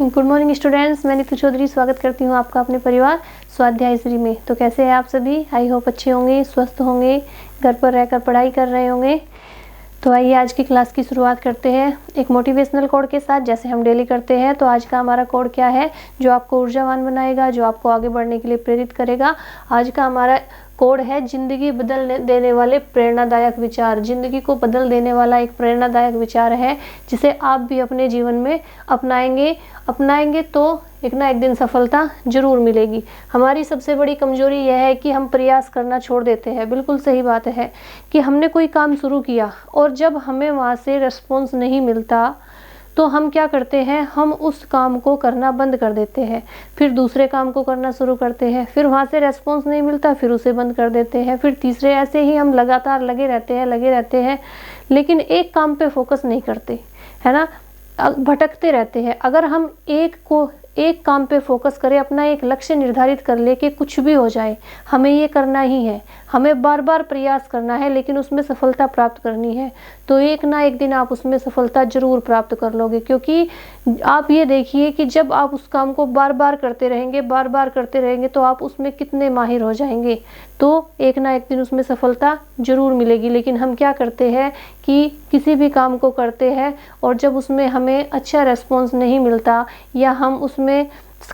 Good morning students, मैं नीतू चौधरी स्वागत करती हूँ आपका अपने परिवार स्वाध्याय श्री में। तो कैसे हैं आप सभी? आई होप अच्छे होंगे, स्वस्थ होंगे, घर पर रहकर पढ़ाई कर रहे होंगे। तो आइए आज की क्लास की शुरुआत करते हैं एक मोटिवेशनल कोड के साथ, जैसे हम डेली करते हैं। तो आज का हमारा कोड क्या है जो आपको ऊर्जावान बनाएगा, जो आपको आगे बढ़ने के लिए प्रेरित करेगा? आज का हमारा कोड है जिंदगी बदल देने वाले प्रेरणादायक विचार। जिंदगी को बदल देने वाला एक प्रेरणादायक विचार है जिसे आप भी अपने जीवन में अपनाएंगे तो एक ना एक दिन सफलता जरूर मिलेगी। हमारी सबसे बड़ी कमजोरी यह है कि हम प्रयास करना छोड़ देते हैं। बिल्कुल सही बात है कि हमने कोई काम शुरू किया और जब हमें वहाँ से रिस्पॉन्स नहीं मिलता तो हम क्या करते हैं, हम उस काम को करना बंद कर देते हैं, फिर दूसरे काम को करना शुरू करते हैं, फिर वहाँ से रेस्पॉन्स नहीं मिलता, फिर उसे बंद कर देते हैं, फिर तीसरे, ऐसे ही हम लगातार लगे रहते हैं लेकिन एक काम पे फोकस नहीं करते, है ना, भटकते रहते हैं। अगर हम एक काम पे फोकस करें, अपना एक लक्ष्य निर्धारित कर ले कि कुछ भी हो जाए हमें ये करना ही है, हमें बार बार प्रयास करना है लेकिन उसमें सफलता प्राप्त करनी है, तो एक ना एक दिन आप उसमें सफलता जरूर प्राप्त कर लोगे। क्योंकि आप ये देखिए कि जब आप उस काम को बार बार करते रहेंगे तो आप उसमें कितने माहिर हो जाएंगे, तो एक ना एक दिन उसमें सफलता जरूर मिलेगी। लेकिन हम क्या करते हैं कि किसी भी काम को करते हैं और जब उसमें हमें अच्छा रेस्पॉन्स नहीं मिलता या हम उसमें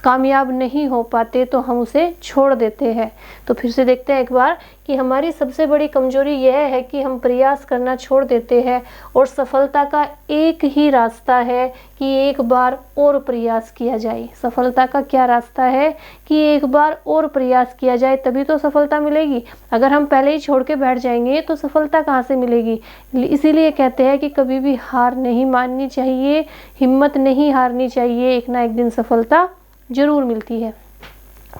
कामयाब नहीं हो पाते तो हम उसे छोड़ देते हैं। तो फिर से देखते हैं एक बार कि हमारी सबसे बड़ी कमजोरी यह है कि हम प्रयास करना छोड़ देते हैं और सफलता का एक ही रास्ता है कि एक बार और प्रयास किया जाए। सफलता का क्या रास्ता है कि एक बार और प्रयास किया जाए तभी तो सफलता मिलेगी। अगर हम पहले ही छोड़ के बैठ जाएंगे तो सफलता कहाँ से मिलेगी? इसीलिए कहते हैं कि कभी भी हार नहीं माननी चाहिए, हिम्मत नहीं हारनी चाहिए, एक ना एक दिन सफलता जरूर मिलती है।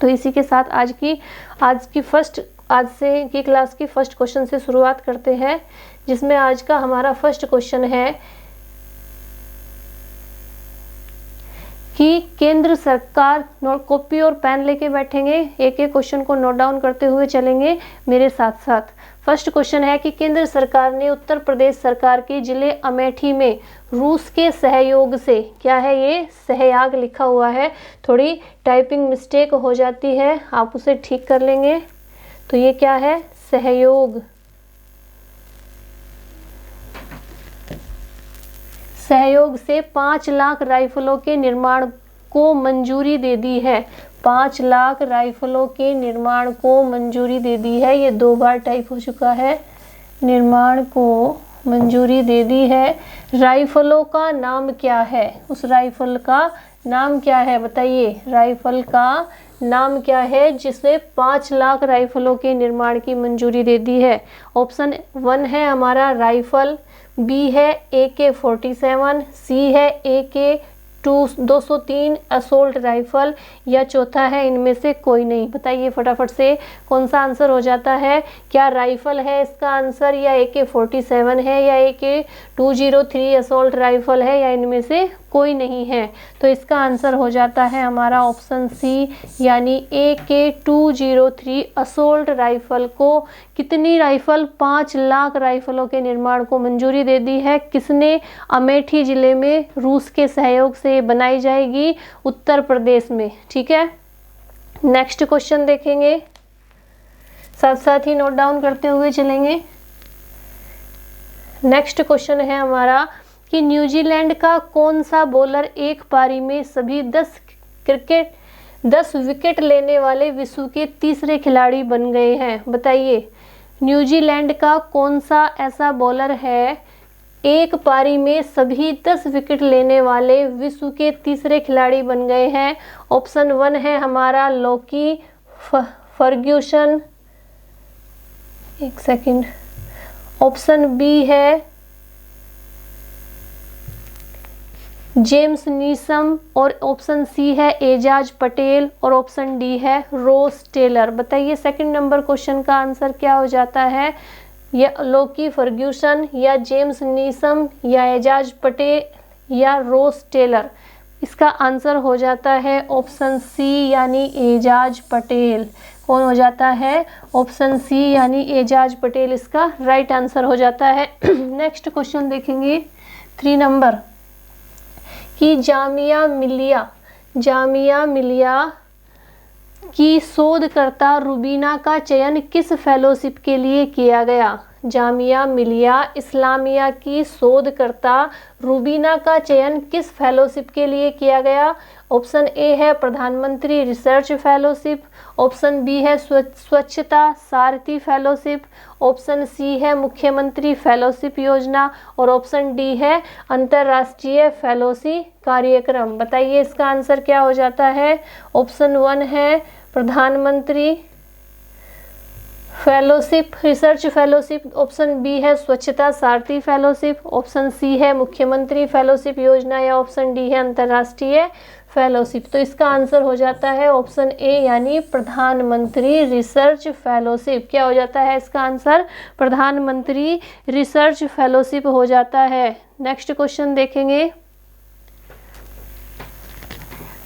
तो इसी के साथ आज से की क्लास की फर्स्ट क्वेश्चन से शुरुआत करते हैं, जिसमें आज का हमारा फर्स्ट क्वेश्चन है कि केंद्र सरकार, कॉपी और पेन लेके बैठेंगे, एक एक क्वेश्चन को नोट डाउन करते हुए चलेंगे मेरे साथ साथ। फर्स्ट क्वेश्चन है कि केंद्र सरकार ने उत्तर प्रदेश सरकार के जिले अमेठी में रूस के सहयोग से, क्या है ये, सहयोग लिखा हुआ है, थोड़ी टाइपिंग मिस्टेक हो जाती है, आप उसे ठीक कर लेंगे। तो ये क्या है, सहयोग से 5 लाख राइफलों के निर्माण को मंजूरी दे दी है। 5 लाख राइफलों के निर्माण को मंजूरी दे दी है। ये 2 बार टाइप हो चुका है, निर्माण को मंजूरी दे दी है। राइफलों का नाम क्या है? उस राइफल का नाम क्या है बताइए? राइफल का नाम क्या है जिसे 5 लाख राइफलों के निर्माण की मंजूरी दे दी है? ऑप्शन 1 है हमारा राइफल, बी है AK-47, सी है AK-203 असोल्ट राइफल, या चौथा है इनमें से कोई नहीं। बताइए फटाफट से कौन सा आंसर हो जाता है? क्या राइफल है इसका आंसर, या AK-47 है, या AK-203 असोल्ट राइफल है, या इनमें से कोई नहीं है? तो इसका आंसर हो जाता है हमारा ऑप्शन सी, यानी AK-203 असोल्ट राइफल को कितनी राइफल, 5 लाख राइफलों के निर्माण को मंजूरी दे दी है। किसने? अमेठी जिले में रूस के सहयोग से बनाई जाएगी उत्तर प्रदेश में। ठीक है, नेक्स्ट क्वेश्चन देखेंगे, साथ साथ ही नोट डाउन करते हुए चलेंगे। नेक्स्ट क्वेश्चन है हमारा कि न्यूजीलैंड का कौन सा बॉलर एक पारी में सभी 10 विकेट लेने वाले विश्व के तीसरे खिलाड़ी बन गए हैं? बताइए, न्यूजीलैंड का कौन सा ऐसा बॉलर है एक पारी में सभी 10 विकेट लेने वाले विश्व के तीसरे खिलाड़ी बन गए हैं? ऑप्शन 1 है हमारा लॉकी फर्ग्यूसन, एक सेकंड, ऑप्शन बी है जेम्स नीसम, और ऑप्शन सी है एजाज पटेल, और ऑप्शन डी है रोस टेलर। बताइए सेकंड नंबर क्वेश्चन का आंसर क्या हो जाता है? या लॉकी फर्ग्यूसन, या जेम्स नीसम, या एजाज पटेल, या रोस टेलर? इसका आंसर हो जाता है ऑप्शन सी, यानी एजाज पटेल। कौन हो जाता है? ऑप्शन सी, यानी एजाज पटेल इसका राइट आंसर हो जाता है। नेक्स्ट क्वेश्चन देखेंगे 3 नंबर कि जामिया मिलिया जामिया मिलिया की शोधकर्ता रुबीना का चयन किस फेलोशिप के लिए किया गया? जामिया मिलिया इस्लामिया की शोधकर्ता रुबीना का चयन किस फेलोशिप के लिए किया गया? ऑप्शन ए है प्रधानमंत्री रिसर्च फेलोशिप, ऑप्शन बी है स्वच्छता सारथी फेलोशिप, ऑप्शन सी है मुख्यमंत्री फेलोशिप योजना और ऑप्शन डी है अंतर्राष्ट्रीय फेलोशिप कार्यक्रम। बताइए इसका आंसर क्या हो जाता है? ऑप्शन 1 है Pradhanmantri fellowship research fellowship, option B है स्वच्छता सारथी फेलोशिप, ऑप्शन सी है मुख्यमंत्री फेलोशिप योजना या ऑप्शन डी है अंतर्राष्ट्रीय फेलोशिप। तो इसका आंसर हो जाता है ऑप्शन ए यानी प्रधानमंत्री रिसर्च फेलोशिप। क्या हो जाता है इसका आंसर? प्रधानमंत्री रिसर्च फेलोशिप हो जाता है। नेक्स्ट क्वेश्चन देखेंगे,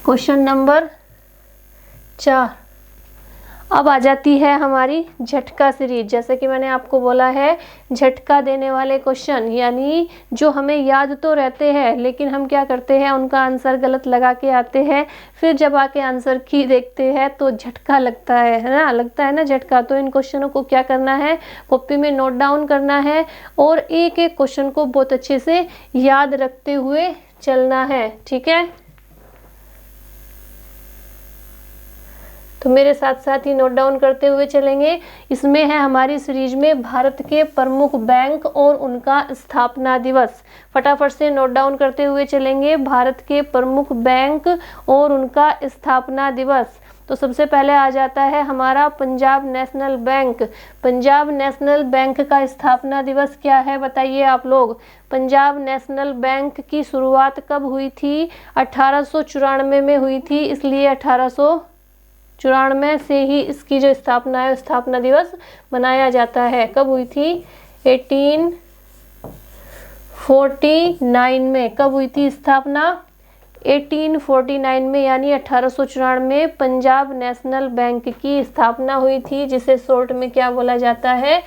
क्वेश्चन नंबर 4। अब आ जाती है हमारी झटका सीरीज। जैसे कि मैंने आपको बोला है झटका देने वाले क्वेश्चन, यानी जो हमें याद तो रहते हैं लेकिन हम क्या करते हैं उनका आंसर गलत लगा के आते हैं, फिर जब आके आंसर की देखते हैं तो झटका लगता है ना, लगता है ना झटका। तो इन क्वेश्चनों को क्या करना है, कॉपी में नोट डाउन करना है और एक एक क्वेश्चन को बहुत अच्छे से याद रखते हुए चलना है, ठीक है। तो मेरे साथ साथ ही नोट डाउन करते हुए चलेंगे। इसमें है हमारी सीरीज में भारत के प्रमुख बैंक और उनका स्थापना दिवस। फटाफट से नोट डाउन करते हुए चलेंगे। भारत के प्रमुख बैंक और उनका स्थापना दिवस। तो सबसे पहले आ जाता है हमारा Punjab national bank. Punjab national bank का स्थापना दिवस क्या है बताइए आप लोग। पंजाब नेशनल बैंक की शुरुआत कब हुई थी? 1894 में हुई थी, इसलिए 1894 से ही इसकी जो स्थापना है स्थापना दिवस मनाया जाता है। कब हुई थी? 1849 में। कब हुई थी स्थापना? 1849 में, यानी 1894 में पंजाब नेशनल बैंक की स्थापना हुई थी, जिसे शॉर्ट में क्या बोला जाता है?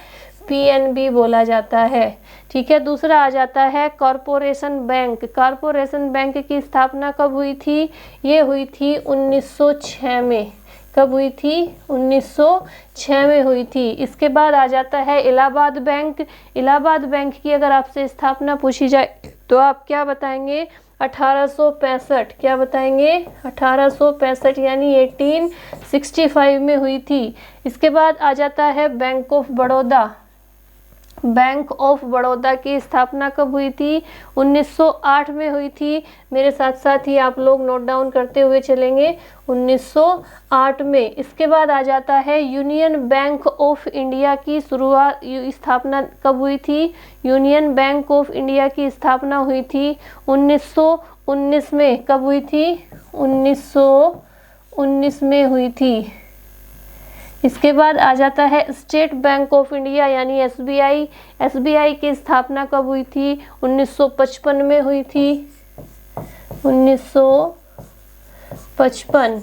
पीएनबी बोला जाता है, ठीक है। दूसरा आ जाता है कॉरपोरेशन बैंक। कॉरपोरेशन बैंक की स्थापना कब हुई थी? ये हुई थी 1906 में। कब हुई थी? 1906 में हुई थी। इसके बाद आ जाता है इलाहाबाद बैंक। इलाहाबाद बैंक की अगर आपसे स्थापना पूछी जाए तो आप क्या बताएंगे? 1865। क्या बताएंगे? 1865 यानी 1865 में हुई थी। इसके बाद आ जाता है bank of Baroda. Bank of Baroda की स्थापना कब हुई थी? 1908 में हुई थी। मेरे साथ साथ ही आप लोग नोट डाउन करते हुए चलेंगे, 1908 में। इसके बाद आ जाता है यूनियन बैंक ऑफ इंडिया की स्थापना कब हुई थी? यूनियन बैंक ऑफ इंडिया की स्थापना हुई थी 1919 में। कब हुई थी? 1919 में हुई थी। इसके बाद आ जाता है स्टेट बैंक ऑफ इंडिया यानी एसबीआई। एसबीआई की स्थापना कब हुई थी? 1955 में हुई थी। 1955।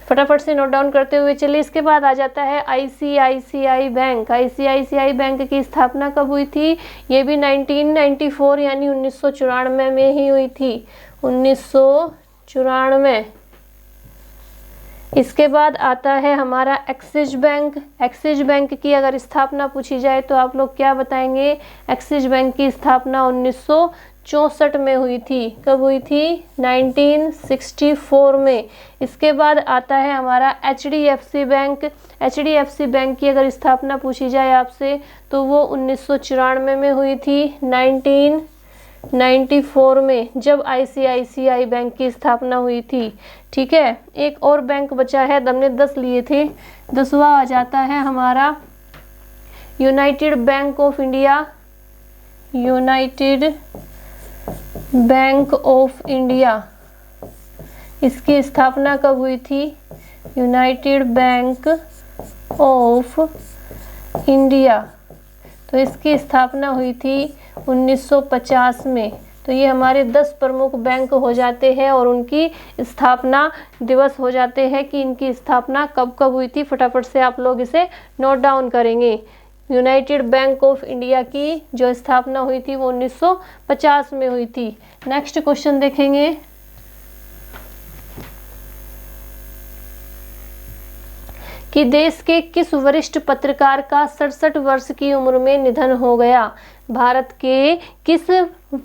फटाफट से नोट डाउन करते हुए चलिए। इसके बाद आ जाता है आईसीआईसीआई बैंक। आईसीआईसीआई बैंक की स्थापना कब हुई थी? ये भी 1994 यानी 1994 में ही हुई थी। 1994। इसके बाद आता है हमारा एक्सिस बैंक। एक्सिस बैंक की अगर स्थापना पूछी जाए तो आप लोग क्या बताएंगे? एक्सिस बैंक की स्थापना 1964 में हुई थी। कब हुई थी? 1964 में। इसके बाद आता है हमारा एचडीएफसी बैंक। एचडीएफसी बैंक की अगर स्थापना पूछी जाए आपसे तो वो 1994 में हुई थी, 1994 में, जब आईसीआईसीआई बैंक की स्थापना हुई थी, ठीक है। एक और बैंक बचा है, हमने 10 लिए थे, 10वां आ जाता है हमारा United bank of India. United bank of India, इसकी स्थापना कब हुई थी? यूनाइटेड बैंक ऑफ इंडिया, तो इसकी स्थापना हुई थी 1950 में। तो ये हमारे 10 प्रमुख बैंक हो जाते हैं और उनकी स्थापना दिवस हो जाते हैं कि इनकी स्थापना कब कब हुई थी। फटाफट से आप लोग इसे नोट डाउन करेंगे। यूनाइटेड बैंक ऑफ इंडिया की जो स्थापना हुई थी वो 1950 में हुई थी। नेक्स्ट क्वेश्चन देखेंगे। कि देश के किस वरिष्ठ पत्रकार का 67 वर्ष की उम्र में निधन हो गया। भारत के किस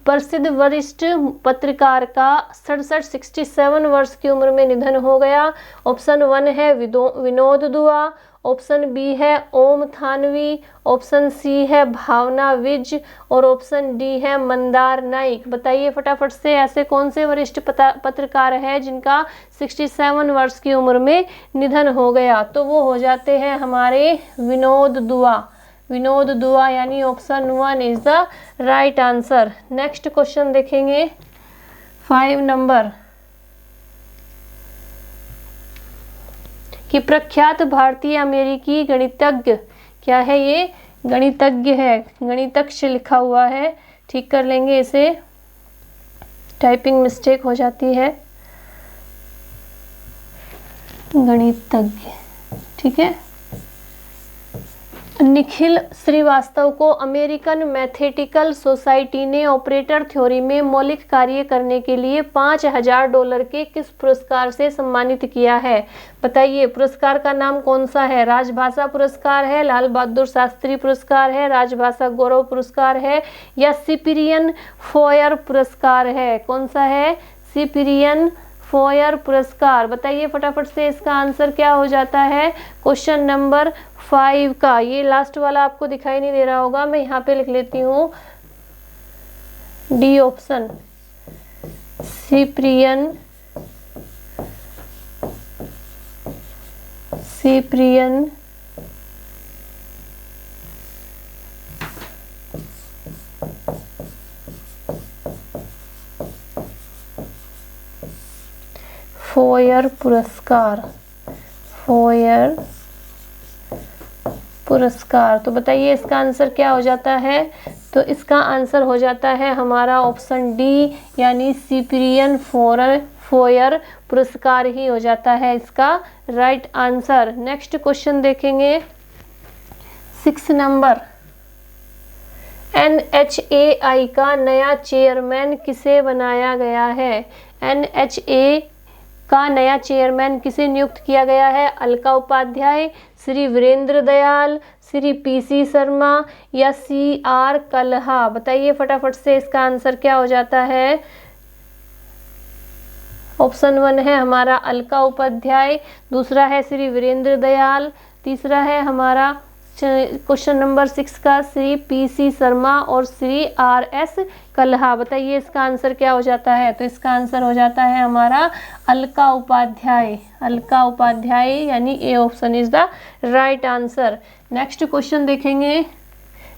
प्रसिद्ध वरिष्ठ पत्रकार का 67 वर्ष की उम्र में निधन हो गया। ऑप्शन 1 है विनोद दुआ, ऑप्शन बी है ओम थानवी, ऑप्शन सी है भावना विज और ऑप्शन डी है मंदार नाइक। बताइए फटाफट से ऐसे कौन से वरिष्ठ पत्रकार है जिनका 67 वर्ष की उम्र में निधन हो गया। तो वो हो जाते हैं हमारे विनोद दुआ। विनोद दुआ यानी option 1 is the right answer. Next question देखेंगे 5 नंबर कि प्रख्यात भारतीय अमेरिकी गणितज्ञ, क्या है ये, गणितज्ञ है, गणितज्ञ लिखा हुआ है, ठीक कर लेंगे इसे, टाइपिंग मिस्टेक हो जाती है, गणितज्ञ, ठीक है। निखिल श्रीवास्तव को अमेरिकन मैथेटिकल सोसाइटी ने ऑपरेटर थ्योरी में मौलिक कार्य करने के लिए $5000 के किस पुरस्कार से सम्मानित किया है। बताइए पुरस्कार का नाम कौन सा है। राजभाषा पुरस्कार है, लाल बहादुर शास्त्री पुरस्कार है, राजभाषा गौरव पुरस्कार है या सिपिरियन फोयर पुरस्कार है। कौन सा है, सिपिरियन फोयर पुरस्कार। बताइए फटाफट से इसका आंसर क्या हो जाता है क्वेश्चन नंबर 5 का। ये लास्ट वाला आपको दिखाई नहीं दे रहा होगा, मैं यहाँ पे लिख लेती हूँ डी ऑप्शन, सिप्रियन फोयर पुरस्कार। तो बताइए इसका आंसर क्या हो जाता है। तो इसका आंसर हो जाता है हमारा ऑप्शन डी यानी सिप्रियन फोयर पुरस्कार ही हो जाता है इसका राइट आंसर। नेक्स्ट क्वेश्चन देखेंगे 6 नंबर, NHAI का नया चेयरमैन किसे बनाया गया है। NHA का नया चेयरमैन किसे नियुक्त किया गया है। अलका उपाध्याय, श्री वीरेंद्र दयाल, श्री PC शर्मा या CR कल्हा। बताइए फटाफट से इसका आंसर क्या हो जाता है। ऑप्शन 1 है हमारा अलका उपाध्याय, दूसरा है श्री वीरेंद्र दयाल, तीसरा है हमारा क्वेश्चन नंबर 6 का श्री PC शर्मा और श्री RS कल्हा। बताइए इसका आंसर क्या हो जाता है। तो इसका आंसर हो जाता है हमारा अलका उपाध्याय, अलका उपाध्याय यानी A option is the right answer. Next question देखेंगे।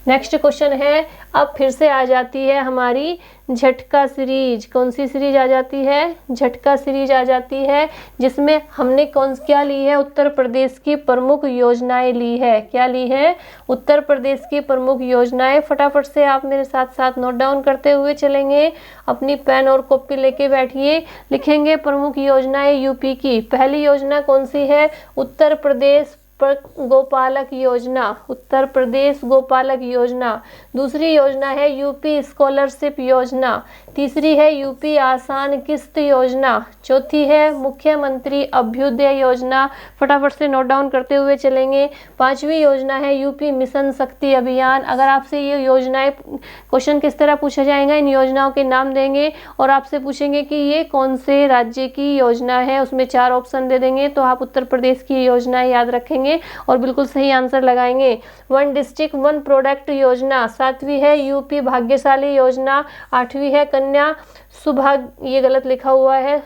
नेक्स्ट क्वेश्चन है, अब फिर से आ जाती है हमारी झटका सीरीज। कौन सी सीरीज आ जाती है, झटका सीरीज आ जाती है, जिसमें हमने क्या ली है, उत्तर प्रदेश की प्रमुख योजनाएं ली है। क्या ली है, उत्तर प्रदेश की प्रमुख योजनाएं। फटाफट से आप मेरे साथ साथ नोट डाउन करते हुए चलेंगे, अपनी पेन और कॉपी लेके बैठिए। लिखेंगे प्रमुख योजनाएं यूपी की। पहली योजना कौन सी है, उत्तर प्रदेश गोपालक योजना, उत्तर प्रदेश गोपालक योजना। दूसरी योजना है यूपी स्कॉलरशिप योजना। तीसरी है यूपी आसान किस्त योजना। चौथी है मुख्यमंत्री अभ्युदय योजना। फटाफट से नोट डाउन करते हुए चलेंगे। पांचवी योजना है यूपी मिशन शक्ति अभियान। अगर आपसे ये योजनाएं क्वेश्चन किस तरह पूछा जाएगा, इन योजनाओं के नाम देंगे और आपसे पूछेंगे कि ये कौन से राज्य की योजना है, उसमें 4 ऑप्शन दे देंगे तो आप उत्तर प्रदेश की योजनाएं याद रखेंगे और बिल्कुल सही आंसर लगाएंगे। 1 डिस्ट्रिक्ट 1 प्रोडक्ट योजना। 7वीं है यूपी भाग्यशाली योजना। 8वीं है कन्या सुभाग्य, ये गलत लिखा हुआ है,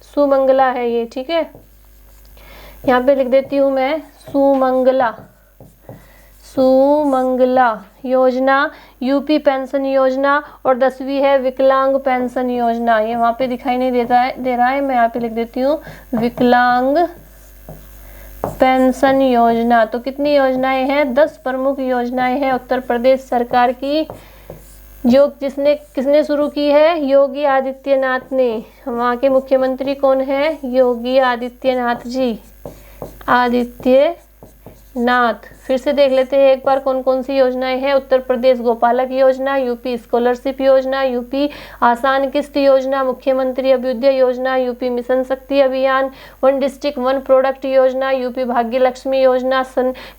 सुमंगला है ये, ठीक है, यहाँ पे लिख देती हूँ मैं सुमंगला योजना। यूपी पेंशन योजना और 10वीं है विकलांग पेंशन योजना। ये वहाँ पे दिखाई नहीं दे रहा है, मैं यहाँ पे लिख देती हूँ विकलांग पेंशन योजना। तो कितनी योजनाएं हैं, 10 प्रमुख योजनाएं हैं उत्तर प्रदेश सरकार की, जो किसने शुरू की है, योगी आदित्यनाथ ने। वहाँ के मुख्यमंत्री कौन है, योगी आदित्यनाथ जी, नाथ। फिर से देख लेते हैं एक बार कौन कौन सी योजनाएं हैं। उत्तर प्रदेश गोपालक योजना, यूपी स्कॉलरशिप योजना, यूपी आसान किस्त योजना, मुख्यमंत्री अभ्युदय योजना, यूपी मिशन शक्ति अभियान, वन डिस्ट्रिक्ट वन प्रोडक्ट योजना, यूपी भाग्य लक्ष्मी योजना,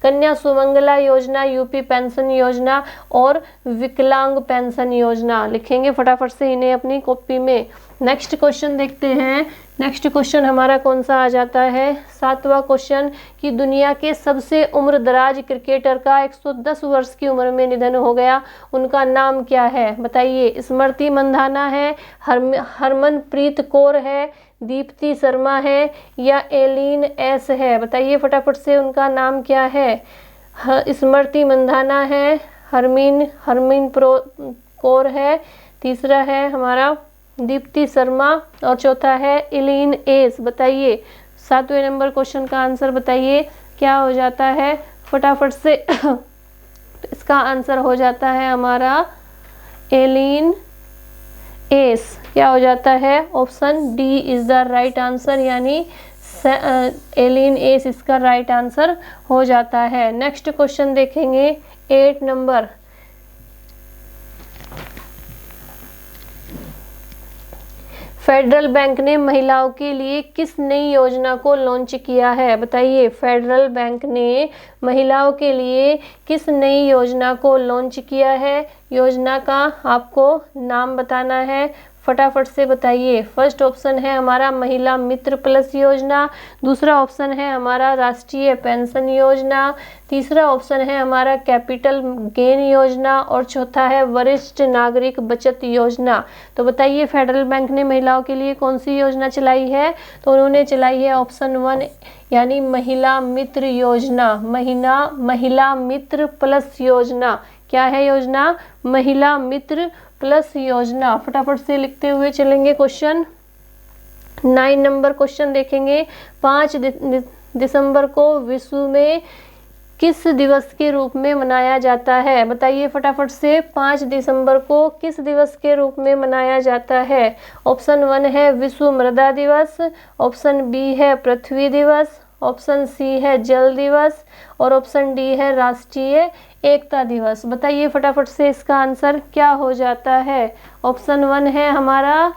कन्या सुमंगला योजना, यूपी पेंशन योजना और विकलांग पेंशन योजना। लिखेंगे फटाफट से इन्हें अपनी कॉपी में। नेक्स्ट क्वेश्चन देखते हैं। नेक्स्ट क्वेश्चन हमारा कौन सा आ जाता है, 7वां क्वेश्चन कि दुनिया के सबसे उम्रदराज क्रिकेटर का 110 वर्ष की उम्र में निधन हो गया, उनका नाम क्या है बताइए। स्मृति मंधाना है, हरमनप्रीत कौर है, दीप्ति शर्मा है या एलिन एस है, बताइए फटाफट से उनका नाम क्या है। स्मृति मंधाना है, हरमीन कौर है, तीसरा है हमारा दीप्ति शर्मा और चौथा है एलिन एस। बताइए 7वें नंबर क्वेश्चन का आंसर बताइए क्या हो जाता है फटाफट से। इसका आंसर हो जाता है हमारा एलिन एस। क्या हो जाता है, option D is the right answer, यानी एलिन एस इसका राइट आंसर हो जाता है। नेक्स्ट क्वेश्चन देखेंगे 8 नंबर। फेडरल बैंक ने महिलाओं के लिए किस नई योजना को लॉन्च किया है बताइए। फेडरल बैंक ने महिलाओं के लिए किस नई योजना को लॉन्च किया है, योजना का आपको नाम बताना है, फटाफट से बताइए। फर्स्ट ऑप्शन है हमारा महिला मित्र प्लस योजना, दूसरा ऑप्शन है हमारा राष्ट्रीय पेंशन योजना, तीसरा ऑप्शन है हमारा कैपिटल गेन योजना और चौथा है वरिष्ठ नागरिक बचत योजना। तो बताइए फेडरल बैंक ने महिलाओं के लिए कौन सी योजना चलाई है, तो उन्होंने चलाई है ऑप्शन 1 यानी महिला मित्र योजना। महिला मित्र प्लस योजना। क्या है योजना, महिला मित्र प्लस योजना। फटाफट से लिखते हुए चलेंगे क्वेश्चन 9 नंबर क्वेश्चन देखेंगे। 5 दिसंबर को विश्व में किस दिवस के रूप में मनाया जाता है बताइए फटाफट से। 5 दिसंबर को किस दिवस के रूप में मनाया जाता है। ऑप्शन 1 है विश्व मृदा दिवस, ऑप्शन बी है पृथ्वी दिवस, ऑप्शन सी है जल दिवस और ऑप्शन डी है राष्ट्रीय एकता दिवस। बताइए फटाफट से इसका आंसर क्या हो जाता है। ऑप्शन 1 है हमारा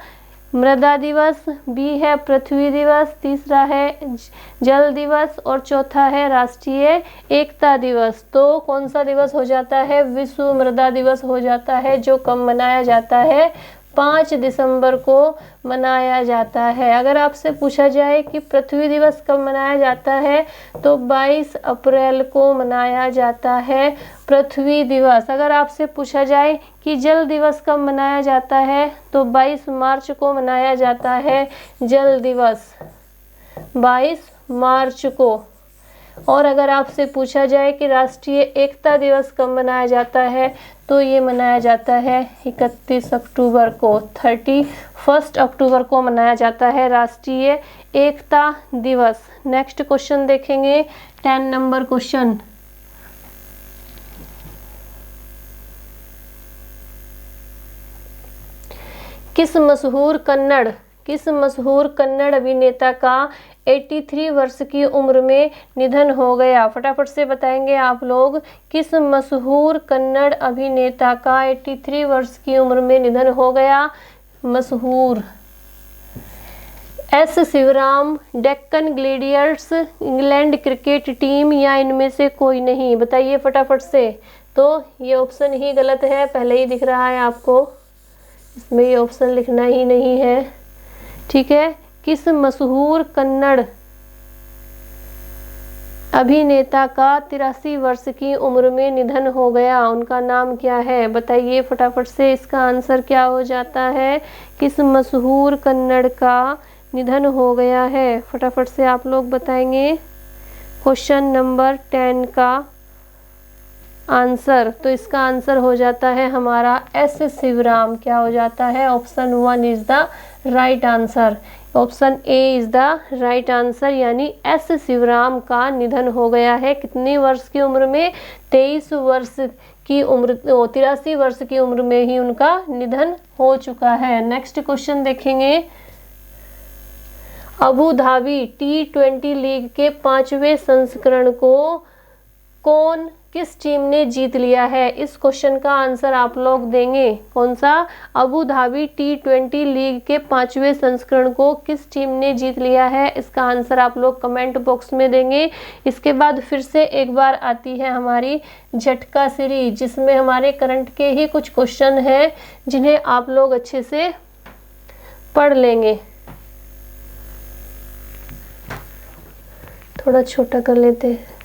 मृदा दिवस, बी है पृथ्वी दिवस, तीसरा है जल दिवस और चौथा है राष्ट्रीय एकता दिवस। तो कौन सा दिवस हो जाता है, विश्व मृदा दिवस हो जाता है, जो कब मनाया जाता है, 5 दिसंबर को मनाया जाता है। अगर आपसे पूछा जाए कि पृथ्वी दिवस कब मनाया जाता है तो 22 अप्रैल को मनाया जाता है पृथ्वी दिवस। अगर आपसे पूछा जाए कि जल दिवस कब मनाया जाता है तो 22 मार्च को मनाया जाता है जल दिवस, 22 मार्च को। और अगर आपसे पूछा जाए कि राष्ट्रीय एकता दिवस कब मनाया जाता है तो ये मनाया जाता है 31 अक्टूबर को, 31 अक्टूबर को मनाया जाता है राष्ट्रीय एकता दिवस। नेक्स्ट क्वेश्चन देखेंगे 10 नंबर क्वेश्चन। किस मशहूर कन्नड़ अभिनेता का 83 वर्ष की उम्र में निधन हो गया। फटाफट से बताएंगे आप लोग, किस मशहूर कन्नड़ अभिनेता का 83 वर्ष की उम्र में निधन हो गया। मशहूर S Sivaram, Deccan gladiators, England cricket team या इनमें से कोई नहीं। बताइए फटाफट से। तो ये ऑप्शन ही गलत है, पहले ही दिख रहा है आपको, इसमें ये ऑप्शन लिखना ही नहीं है, ठीक है। किस मशहूर कन्नड़ अभिनेता का 83 वर्ष की उम्र में निधन हो गया, उनका नाम क्या है बताइए फटाफट से। इसका आंसर क्या हो जाता है, किस मशहूर कन्नड़ का निधन हो गया है, फटाफट से आप लोग बताएंगे क्वेश्चन नंबर 10 का आंसर। तो इसका आंसर हो जाता है हमारा एस शिवराम। क्या हो जाता है, option 1 is the right answer, option A is the right answer, यानी एस शिवराम का निधन हो गया है। कितनी वर्ष की उम्र में, 23 वर्ष की उम्र, 83 वर्ष की उम्र में ही उनका निधन हो चुका है। नेक्स्ट क्वेश्चन देखेंगे। अबू धाबी T20 लीग के 5वें संस्करण को कौन किस टीम ने जीत लिया है? इस क्वेश्चन का आंसर आप लोग देंगे। कौन सा? अबू धाबी T20 लीग के 5वें संस्करण को किस टीम ने जीत लिया है? इसका आंसर आप लोग कमेंट बॉक्स में देंगे। इसके बाद फिर से एक बार आती है हमारी झटका सीरीज, जिसमें हमारे करंट के ही कुछ क्वेश्चन हैं जिन्हें आप लोग अच्छे से पढ़ लेंगे। थोड़ा छोटा कर लेते हैं।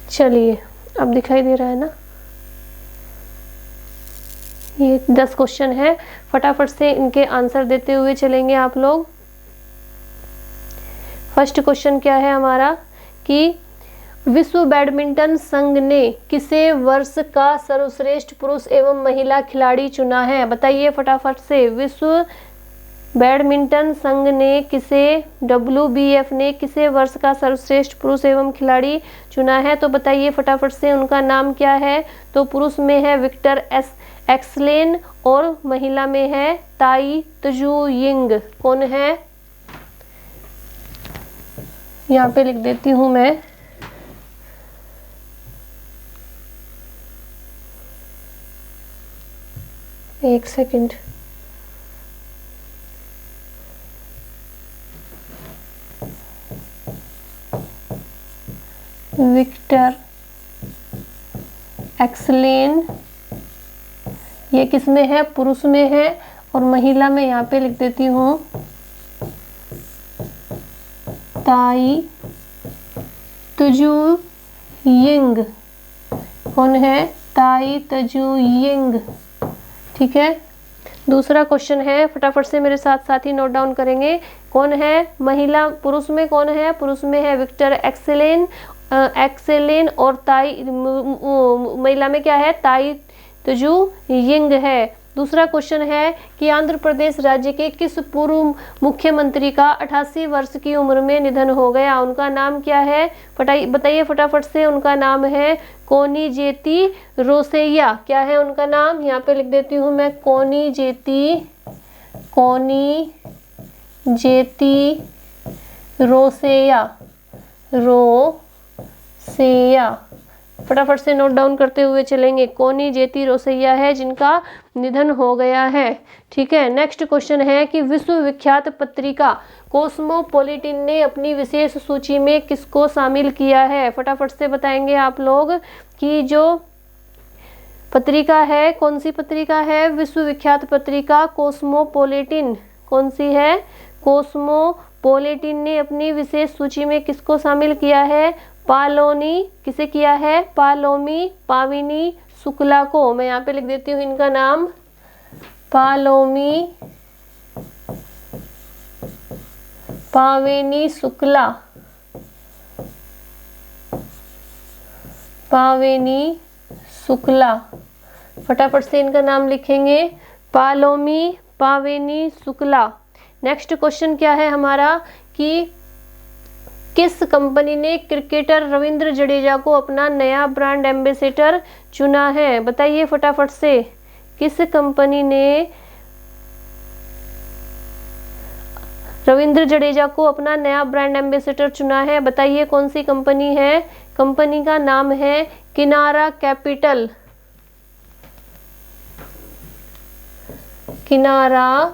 चलिए, अब दिखाई दे रहा है ना? ये 10 क्वेश्चन है, फटाफट से इनके आंसर देते हुए चलेंगे आप लोग। फर्स्ट क्वेश्चन क्या है हमारा कि विश्व बैडमिंटन संघ ने किसे वर्ष का सर्वश्रेष्ठ पुरुष एवं महिला खिलाड़ी चुना है? बताइए फटाफट से। विश्व बैडमिंटन संघ ने किसे, WBF ने किसे वर्ष का सर्वश्रेष्ठ पुरुष एवं खिलाड़ी चुना है? तो बताइए फटाफट से, उनका नाम क्या है? तो पुरुष में है विक्टर एक्सलेन और महिला में है ताई तजू यिंग। कौन है? यहाँ पे लिख देती हूँ मैं। एक सेकंड। विक्टर एक्सलेन, ये किस में है? पुरुष में है। और महिला में यहाँ पे लिख देती हूँ ताई तजू यिंग। कौन है? ताई तजू यिंग। ठीक है। दूसरा क्वेश्चन है, फटाफट से मेरे साथ साथ ही नोट डाउन करेंगे। कौन है महिला? पुरुष में कौन है? पुरुष में है विक्टर एक्सेलेन और ताई, महिला में क्या है? ताई तजू यिंग है। दूसरा क्वेश्चन है कि आंध्र प्रदेश राज्य के किस पूर्व मुख्यमंत्री का 88 वर्ष की उम्र में निधन हो गया? उनका नाम क्या है? बताइए फटाफट से। उनका नाम है कोनिजेती रोसैया। क्या है उनका नाम? यहाँ पे लिख देती हूँ मैं, कोनिजेती रोसैया। फटाफट से नोट डाउन करते हुए चलेंगे। कोनिजेती रोसैया है जिनका निधन हो गया है। ठीक है। नेक्स्ट क्वेश्चन है कि विश्व विख्यात पत्रिका कॉस्मोपॉलिटन ने अपनी विशेष सूची में किसको शामिल किया है? फटाफट से बताएंगे आप लोग कि जो पत्रिका है, कौन सी पत्रिका है? विश्व विख्यात पत्रिका कॉस्मोपॉलिटन। कौन सी है? कॉस्मोपॉलिटन ने अपनी विशेष सूची में किसको शामिल किया है? पालोनी। किसे किया है? पालोमी पाविनी शुक्ला को। मैं यहाँ पे लिख देती हूँ इनका नाम, पालोमी पाविनी शुक्ला। फटाफट से इनका नाम लिखेंगे, पालोमी पाविनी शुक्ला। नेक्स्ट क्वेश्चन क्या है हमारा कि किस कंपनी ने क्रिकेटर रविंद्र जडेजा को अपना नया ब्रांड एम्बेसडर चुना है? बताइए फटाफट से। किस कंपनी ने रविंद्र जडेजा को अपना नया ब्रांड एम्बेसडर चुना है? बताइए कौन सी कंपनी है? कंपनी का नाम है किनारा कैपिटल। किनारा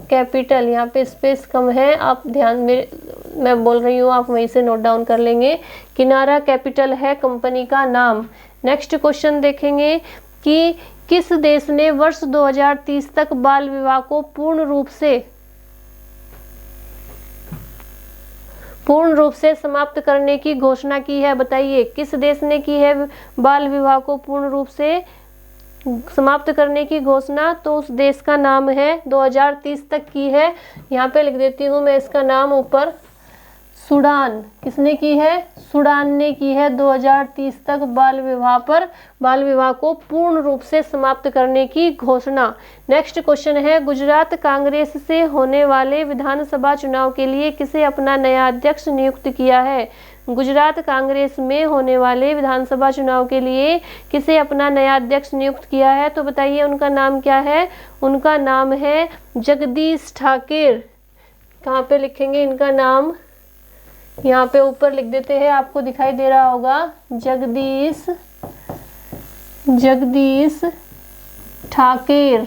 कैपिटल। यहाँ पे स्पेस कम है, आप ध्यान में, मैं बोल रही हूँ, आप वहीं से नोट डाउन कर लेंगे। किनारा कैपिटल है कंपनी का नाम। नेक्स्ट क्वेश्चन देखेंगे कि किस देश ने वर्ष 2030 तक बाल विवाह को पूर्ण रूप से समाप्त करने की घोषणा की है? बताइए किस देश ने की है बाल विवाह को पूर्ण रूप से समाप्त करने की घोषणा? तो उस देश का नाम है, 2030 तक की है। यहाँ पे लिख देती हूँ मैं इसका नाम ऊपर, सूडान, किसने की है? सूडान ने की है 2030 तक बाल विवाह को पूर्ण रूप से समाप्त करने की घोषणा। नेक्स्ट क्वेश्चन है, गुजरात कांग्रेस से होने वाले विधानसभा चुनाव के लिए किसे अपना नया अध्यक्ष नियुक्त किया है? गुजरात कांग्रेस में होने वाले विधानसभा चुनाव के लिए किसे अपना नया अध्यक्ष नियुक्त किया है? तो बताइए उनका नाम क्या है? उनका नाम है जगदीश ठाकुर। कहाँ पे लिखेंगे इनका नाम? यहाँ पे ऊपर लिख देते हैं, आपको दिखाई दे रहा होगा, जगदीश ठाकुर।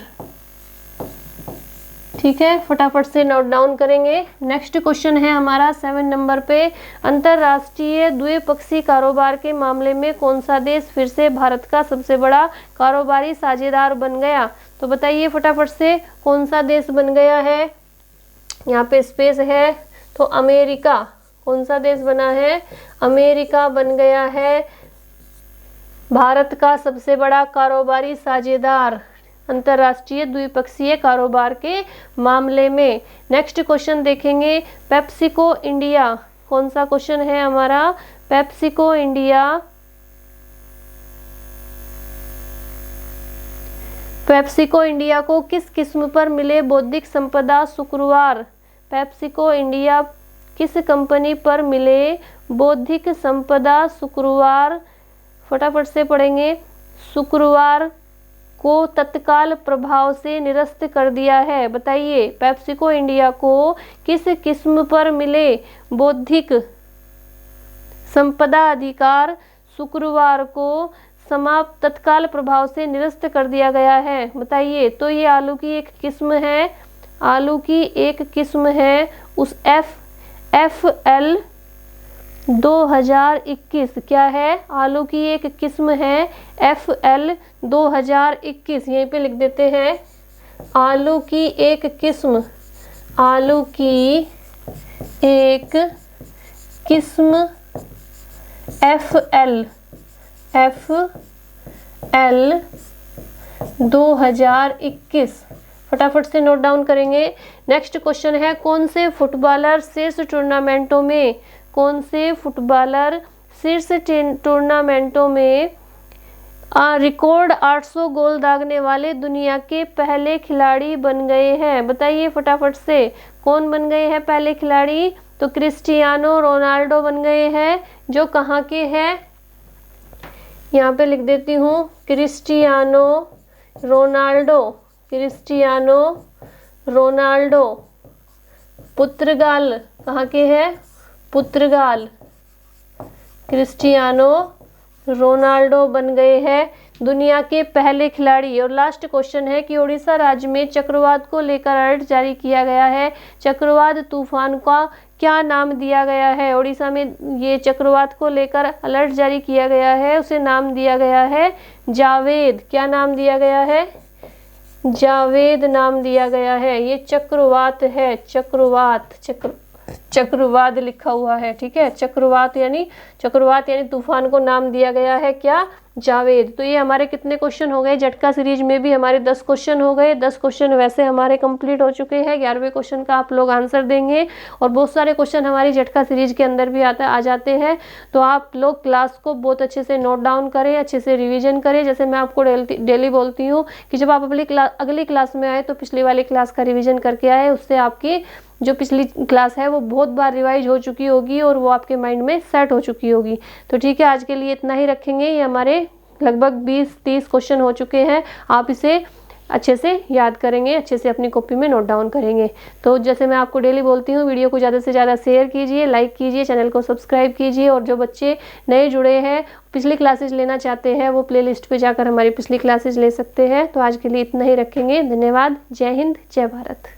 ठीक है, फटाफट से नोट डाउन करेंगे। नेक्स्ट क्वेश्चन है हमारा 7 नंबर पे, अंतरराष्ट्रीय द्विपक्षीय कारोबार के मामले में कौन सा देश फिर से भारत का सबसे बड़ा कारोबारी साझेदार बन गया? तो बताइए फटाफट से कौन सा देश बन गया है? यहाँ पे स्पेस है तो अमेरिका। कौन सा देश बना है? अमेरिका बन गया है भारत का सबसे बड़ा कारोबारी साझेदार अंतर्राष्ट्रीय द्विपक्षीय कारोबार के मामले में। नेक्स्ट क्वेश्चन देखेंगे, पेप्सिको इंडिया। कौन सा क्वेश्चन है हमारा? PepsiCo India. पेप्सिको इंडिया को किस किस्म पर मिले बौद्धिक संपदा शुक्रवार? पेप्सिको इंडिया किस कंपनी पर मिले बौद्धिक संपदा शुक्रवार? फटाफट से पढ़ेंगे। शुक्रवार को तत्काल प्रभाव से निरस्त कर दिया है। बताइए पेप्सिको इंडिया को किस किस्म पर मिले बौद्धिक संपदा अधिकार शुक्रवार को समाप्त तत्काल प्रभाव से निरस्त कर दिया गया है? बताइए। तो ये आलू की एक किस्म है, आलू की एक किस्म है उस FL 2021। क्या है? आलू की एक किस्म है FL 2021। यहीं पे लिख देते हैं, आलू की एक किस्म, आलू की एक किस्म FL 2021। फटाफट से नोट डाउन करेंगे। नेक्स्ट क्वेश्चन है, कौन से फुटबॉलर शीर्ष टूर्नामेंटों में, कौन से फुटबॉलर शीर्ष टूर्नामेंटों में रिकॉर्ड 800 गोल दागने वाले दुनिया के पहले खिलाड़ी बन गए हैं? बताइए फटाफट से, कौन बन गए हैं पहले खिलाड़ी? तो क्रिस्टियानो रोनाल्डो बन गए हैं, जो कहाँ के हैं? यहाँ पे लिख देती हूँ, क्रिस्टियानो रोनाल्डो पुर्तगाल। कहाँ के हैं? पुर्तगाल। क्रिस्टियानो रोनाल्डो बन गए हैं दुनिया के पहले खिलाड़ी। और लास्ट क्वेश्चन है कि उड़ीसा राज्य में चक्रवात को लेकर अलर्ट जारी किया गया है। चक्रवात तूफान का क्या नाम दिया गया है? उड़ीसा में ये चक्रवात को लेकर अलर्ट जारी किया गया है, उसे नाम दिया गया है जावेद। क्या नाम दिया गया है? जावेद नाम दिया गया है। ये चक्रवात है, चक्रवात लिखा हुआ है। ठीक है, चक्रवात यानी तूफान को नाम दिया गया है क्या? जावेद। तो ये हमारे कितने क्वेश्चन हो गए? झटका सीरीज में भी हमारे 10 क्वेश्चन हो गए। 10 क्वेश्चन वैसे हमारे कंप्लीट हो चुके हैं। 11वें क्वेश्चन का आप लोग आंसर देंगे और बहुत सारे क्वेश्चन हमारी झटका सीरीज के अंदर भी आ जाते हैं। तो आप लोग क्लास को बहुत अच्छे से नोट डाउन करें, अच्छे से रिविजन करें। जैसे मैं आपको डेली बोलती हूँ कि जब आप अगली क्लास में आए तो पिछली वाली क्लास का रिविजन करके आए, उससे आपकी जो पिछली क्लास है वो बहुत बार रिवाइज हो चुकी होगी और वो आपके माइंड में सेट हो चुकी होगी। तो ठीक है, आज के लिए इतना ही रखेंगे। ये हमारे लगभग 20-30 क्वेश्चन हो चुके हैं। आप इसे अच्छे से याद करेंगे, अच्छे से अपनी कॉपी में नोट डाउन करेंगे। तो जैसे मैं आपको डेली बोलती हूँ, वीडियो को ज़्यादा से ज़्यादा शेयर कीजिए, लाइक कीजिए, चैनल को सब्सक्राइब कीजिए। और जो बच्चे नए जुड़े हैं, पिछली क्लासेज लेना चाहते हैं, वो प्लेलिस्ट पे जाकर हमारी पिछली क्लासेज ले सकते हैं। तो आज के लिए इतना ही रखेंगे। धन्यवाद। जय हिंद, जय भारत।